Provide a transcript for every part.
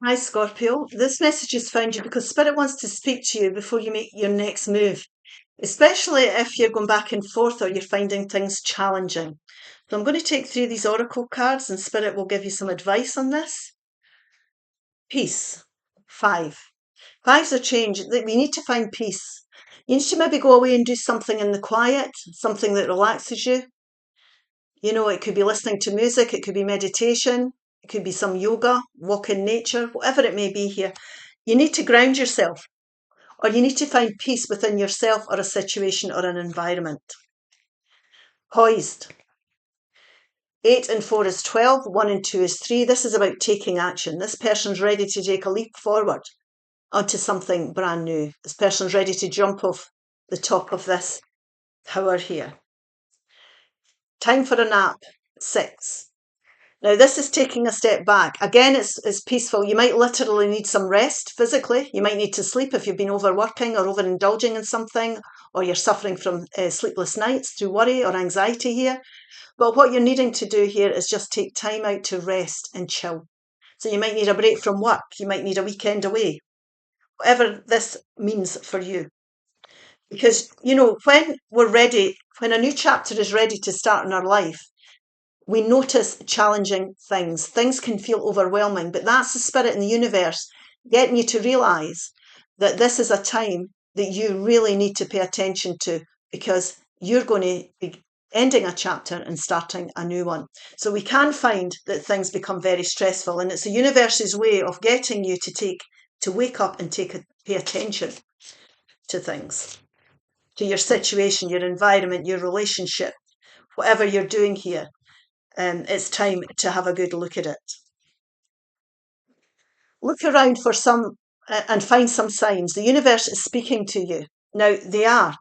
Hi, Scorpio. This message has found you because Spirit wants to speak to you before you make your next move, especially if you're going back and forth or you're finding things challenging. So I'm going to take through these oracle cards and Spirit will give you some advice on this. Peace. Five. Fives are change. We need to find peace. You need to maybe go away and do something in the quiet, something that relaxes you. You know, it could be listening to music, it could be meditation, it could be some yoga, walk in nature, whatever it may be here. You need to ground yourself, or you need to find peace within yourself or a situation or an environment. Poised. 8 and 4 is 12, 1 and 2 is 3. This is about taking action. This person's ready to take a leap forward onto something brand new. This person's ready to jump off the top of this tower here. Time for a nap. 6. Now, this is taking a step back. Again, it's peaceful. You might literally need some rest physically. You might need to sleep if you've been overworking or overindulging in something, or you're suffering from sleepless nights through worry or anxiety here. But what you're needing to do here is just take time out to rest and chill. So you might need a break from work. You might need a weekend away, whatever this means for you. Because, you know, when we're ready, when a new chapter is ready to start in our life, we notice challenging things. Things can feel overwhelming, but that's the Spirit in the universe getting you to realise that this is a time that you really need to pay attention to, because you're going to be ending a chapter and starting a new one. So we can find that things become very stressful, and it's the universe's way of getting you to wake up and pay attention to things, to your situation, your environment, your relationship, whatever you're doing here. It's time to have a good look at it. Look around for some and find some signs. The universe is speaking to you. Now, they are,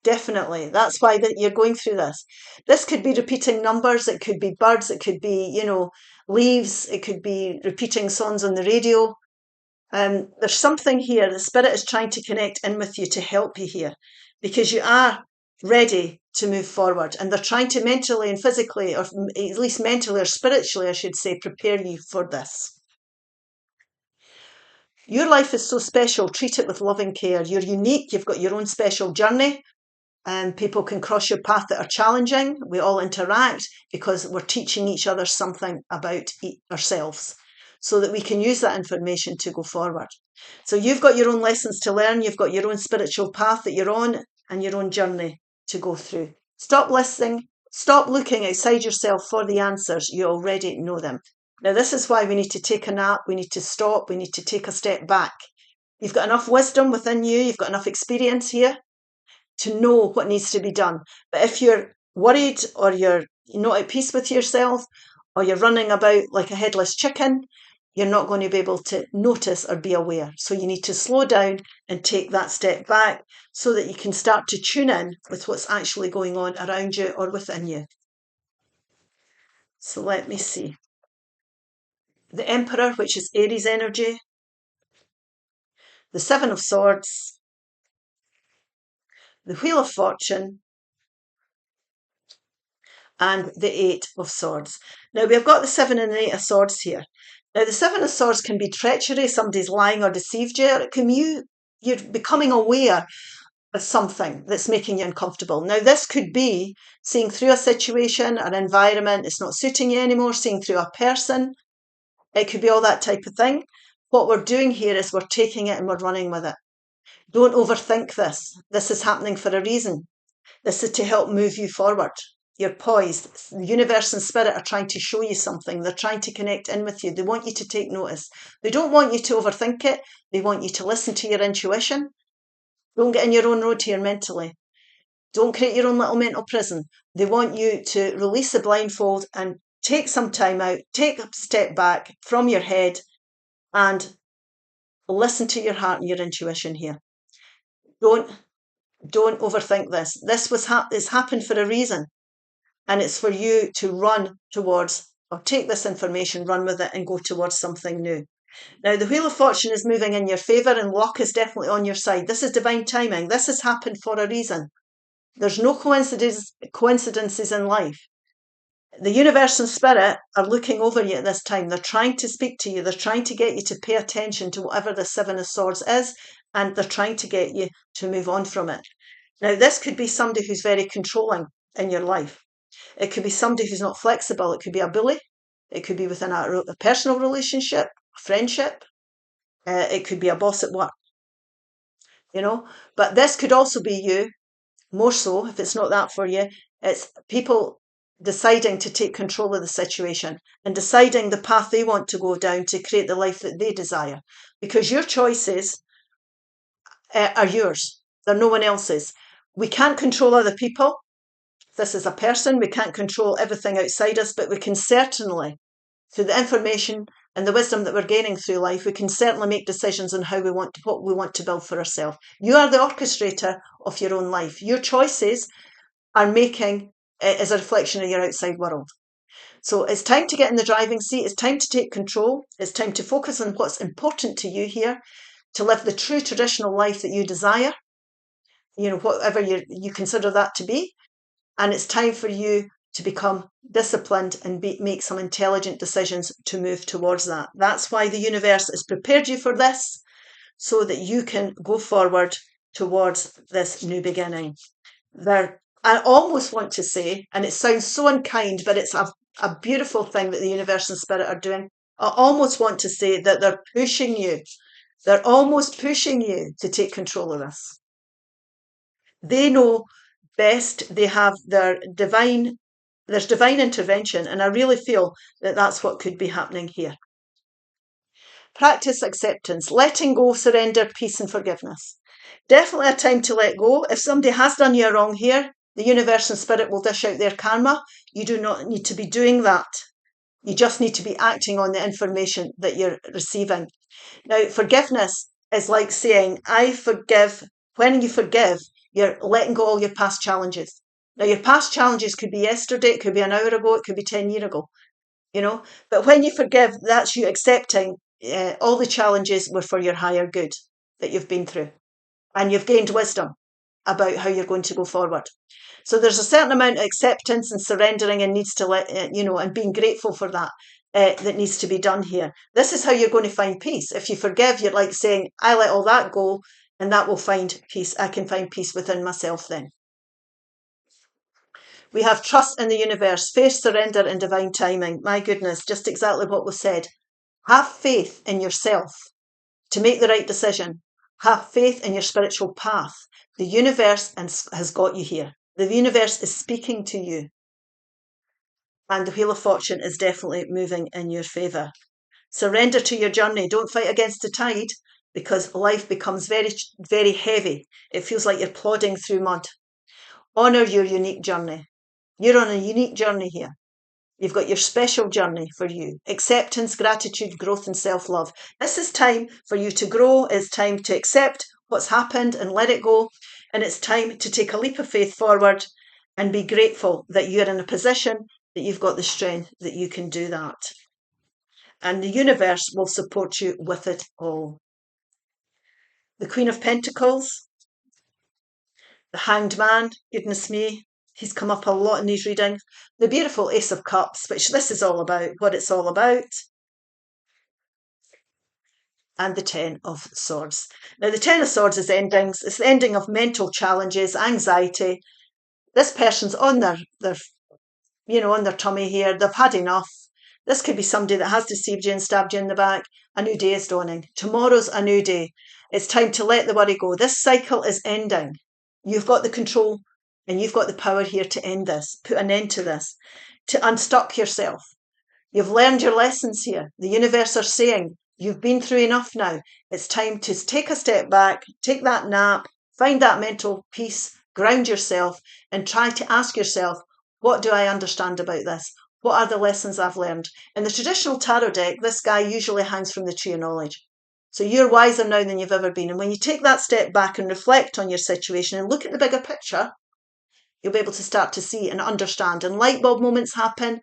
definitely. That's why that you're going through this. This could be repeating numbers. It could be birds. It could be, leaves. It could be repeating songs on the radio. There's something here. The Spirit is trying to connect in with you to help you here, because you are ready to move forward, and they're trying to mentally and physically, or at least mentally or spiritually, I should say, prepare you for this. Your life is so special. Treat it with loving care. You're unique. You've got your own special journey, and people can cross your path that are challenging. We all interact because we're teaching each other something about ourselves, so that we can use that information to go forward. So you've got your own lessons to learn. You've got your own spiritual path that you're on and your own journey to go through. Stop listening. Stop looking outside yourself for the answers. You already know them. Now, this is why we need to take a nap. We need to stop. We need to take a step back. You've got enough wisdom within you. You've got enough experience here to know what needs to be done. But if you're worried, or you're not at peace with yourself, or you're running about like a headless chicken, you're not going to be able to notice or be aware. So you need to slow down and take that step back so that you can start to tune in with what's actually going on around you or within you. So let me see. The Emperor, which is Aries energy, the Seven of Swords, the Wheel of Fortune, and the Eight of Swords. Now, we've got the 7 and the 8 of Swords here. Now, the 7 of Swords can be treachery, somebody's lying or deceived you, or it can be you're becoming aware of something that's making you uncomfortable. Now, this could be seeing through a situation, an environment, it's not suiting you anymore, seeing through a person. It could be all that type of thing. What we're doing here is we're taking it and we're running with it. Don't overthink this. This is happening for a reason. This is to help move you forward. You're poised. The universe and spirit are trying to show you something. They're trying to connect in with you. They want you to take notice. They don't want you to overthink it. They want you to listen to your intuition. Don't get in your own road here mentally. Don't create your own little mental prison. They want you to release the blindfold and take some time out, take a step back from your head and listen to your heart and your intuition here. Don't overthink this. This it's happened for a reason. And it's for you to run towards, or take this information, run with it and go towards something new. Now, the Wheel of Fortune is moving in your favour and luck is definitely on your side. This is divine timing. This has happened for a reason. There's no coincidences in life. The universe and spirit are looking over you at this time. They're trying to speak to you. They're trying to get you to pay attention to whatever the Seven of Swords is, and they're trying to get you to move on from it. Now, this could be somebody who's very controlling in your life. It could be somebody who's not flexible. It could be a bully. It could be within a personal relationship, a friendship. It could be a boss at work, But this could also be you, more so, if it's not that for you. It's people deciding to take control of the situation and deciding the path they want to go down to create the life that they desire. Because your choices are yours. They're no one else's. We can't control other people. This is a person. We can't control everything outside us, but we can certainly, through the information and the wisdom that we're gaining through life, we can certainly make decisions on what we want to build for ourselves. You are the orchestrator of your own life. Your choices are making is a reflection of your outside world. So it's time to get in the driving seat. It's time to take control. It's time to focus on what's important to you here, to live the true traditional life that you desire, whatever you consider that to be. And it's time for you to become disciplined and make some intelligent decisions to move towards that. That's why the universe has prepared you for this, so that you can go forward towards this new beginning. I almost want to say, and it sounds so unkind, but it's a beautiful thing that the universe and spirit are doing. I almost want to say that they're pushing you. They're almost pushing you to take control of this. They know best. They have there's divine intervention, and I really feel that that's what could be happening here. Practice acceptance, letting go, surrender, peace and forgiveness. Definitely a time to let go. If somebody has done you wrong here, the universe and spirit will dish out their karma. You do not need to be doing that. You just need to be acting on the information that you're receiving. Now, forgiveness is like saying, I forgive. When you forgive, you're letting go all your past challenges. Now, your past challenges could be yesterday, it could be an hour ago, it could be 10 years ago, But when you forgive, that's you accepting all the challenges were for your higher good that you've been through. And you've gained wisdom about how you're going to go forward. So there's a certain amount of acceptance and surrendering and needs to and being grateful for that that needs to be done here. This is how you're going to find peace. If you forgive, you're like saying, I let all that go and that will find peace. I can find peace within myself then. We have trust in the universe, faith, surrender and divine timing. My goodness, just exactly what was said. Have faith in yourself to make the right decision. Have faith in your spiritual path. The universe has got you here. The universe is speaking to you. And the Wheel of Fortune is definitely moving in your favour. Surrender to your journey. Don't fight against the tide, because life becomes very, very heavy. It feels like you're plodding through mud. Honour your unique journey. You're on a unique journey here. You've got your special journey for you. Acceptance, gratitude, growth and self-love. This is time for you to grow. It's time to accept what's happened and let it go. And it's time to take a leap of faith forward and be grateful that you're in a position that you've got the strength that you can do that. And the universe will support you with it all. The Queen of Pentacles, the Hanged Man, goodness me, he's come up a lot in these readings. The beautiful Ace of Cups, which this is all about, what it's all about. And the Ten of Swords. Now, the Ten of Swords is endings. It's the ending of mental challenges, anxiety. This person's on their on their tummy here. They've had enough. This could be somebody that has deceived you and stabbed you in the back. A new day is dawning. Tomorrow's a new day. It's time to let the worry go. This cycle is ending. You've got the control and you've got the power here to end this, put an end to this, to unstuck yourself. You've learned your lessons here. The universe are saying, you've been through enough now. It's time to take a step back, take that nap, find that mental peace, ground yourself, and try to ask yourself, what do I understand about this? What are the lessons I've learned? In the traditional tarot deck, this guy usually hangs from the tree of knowledge. So you're wiser now than you've ever been. And when you take that step back and reflect on your situation and look at the bigger picture, you'll be able to start to see and understand. And light bulb moments happen,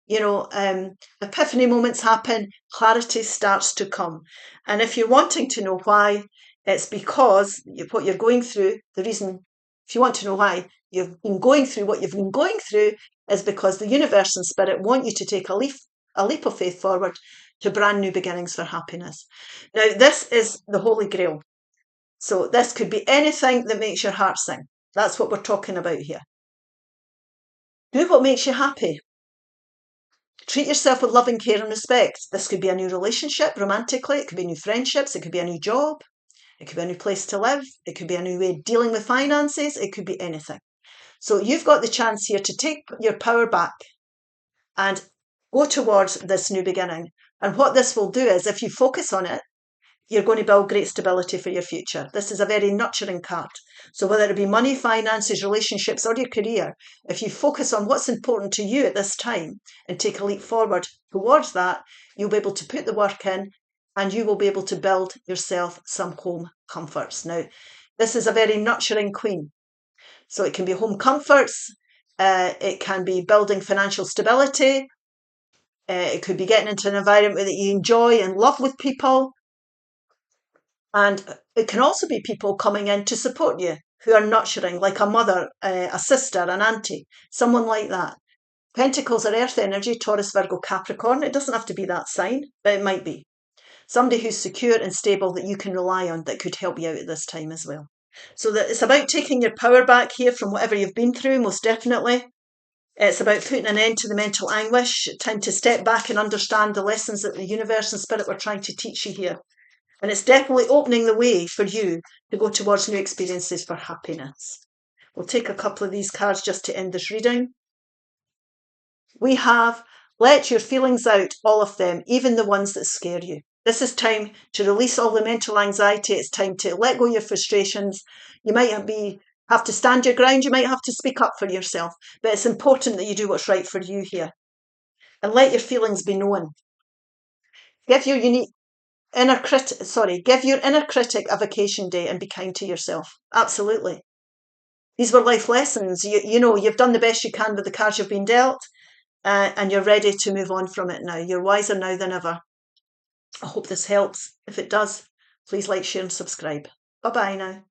epiphany moments happen, clarity starts to come. And if you're wanting to know why, it's because what you're going through, the reason, if you want to know why you've been going through what you've been going through, is because the universe and spirit want you to take a leap of faith forward to brand new beginnings for happiness. Now, this is the Holy Grail. So this could be anything that makes your heart sing. That's what we're talking about here. Do what makes you happy. Treat yourself with loving care and respect. This could be a new relationship romantically. It could be new friendships. It could be a new job. It could be a new place to live. It could be a new way of dealing with finances. It could be anything. So you've got the chance here to take your power back and go towards this new beginning. And what this will do is, if you focus on it, you're going to build great stability for your future. This is a very nurturing card. So whether it be money, finances, relationships, or your career, if you focus on what's important to you at this time and take a leap forward towards that, you'll be able to put the work in and you will be able to build yourself some home comforts. Now, this is a very nurturing queen. So it can be home comforts, it can be building financial stability, it could be getting into an environment that you enjoy and love with people. And it can also be people coming in to support you who are nurturing, like a mother, a sister, an auntie, someone like that. Pentacles are earth energy, Taurus, Virgo, Capricorn. It doesn't have to be that sign, but it might be. Somebody who's secure and stable that you can rely on that could help you out at this time as well. So that it's about taking your power back here from whatever you've been through, most definitely. It's about putting an end to the mental anguish, time to step back and understand the lessons that the universe and spirit were trying to teach you here. And it's definitely opening the way for you to go towards new experiences for happiness. We'll take a couple of these cards just to end this reading. We have, let your feelings out, all of them, even the ones that scare you. This is time to release all the mental anxiety. It's time to let go of your frustrations. You might have to stand your ground. You might have to speak up for yourself. But it's important that you do what's right for you here. And let your feelings be known. Give your inner critic a vacation day and be kind to yourself. Absolutely. These were life lessons. You know, you've done the best you can with the cards you've been dealt, and you're ready to move on from it now. You're wiser now than ever. I hope this helps. If it does, please like, share and subscribe. Bye-bye now.